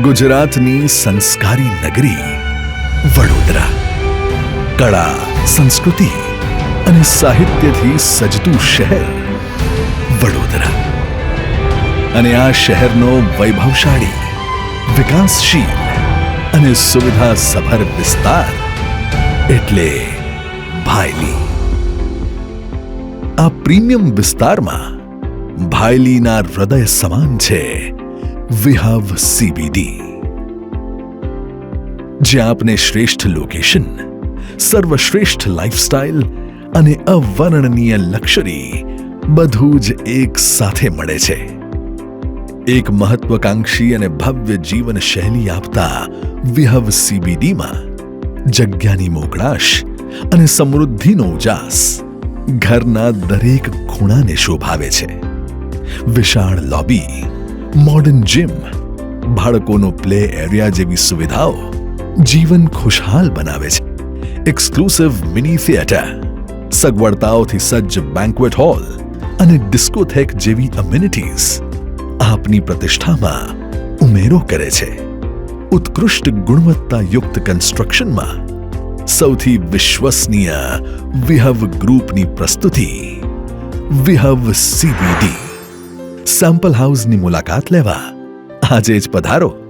ગુજરાતની સંસ્કારી નગરી વડોદરા કળા, સંસ્કૃતિ અને સાહિત્યથી સજતું શહેર વડોદરા અને આ શહેરનો વૈભવશાળી, વિકાસશીલ અને સુવિધાસભર વિસ્તાર એટલે ભાયલી. આ પ્રીમિયમ વિસ્તારમાં ભાયલીના હૃદય સમાન છે વિહવ CBD, જ્યાં આપને શ્રેષ્ઠ લોકેશન, સર્વશ્રેષ્ઠ લાઇફસ્ટાઇલ અને અવર્ણનીય લક્ઝરી બધું જ એક સાથે મળે છે. એક મહત્વકાંક્ષી અને ભવ્ય જીવન શૈલી આપતા વિહવ CBDમાં જગ્યાની મોકળાશ અને સમૃદ્ધિનો ઉજાસ ઘરના દરેક ખૂણાને શોભાવે છે. વિશાળ લોબી, મોડર્ન જીમ, બાળકોનો પ્લે એરિયા જેવી સુવિધાઓ જીવન ખુશહાલ બનાવે છે. એક્સક્લુસિવ મિની થિયેટર, સગવડતાઓથી સજ્જ બેન્ક્વેટ હોલ અને ડિસ્કોથેક જેવી એમિનિટીઝ આપની પ્રતિષ્ઠામાં ઉમેરો કરે છે. ઉત્કૃષ્ટ ગુણવત્તાયુક્ત કન્સ્ટ્રક્શનમાં સૌથી વિશ્વસનીય વિહવ ગ્રુપની પ્રસ્તુતિ વિહવ CBD. સેમ્પલ હાઉસની મુલાકાત લેવા આજે જ પધારો.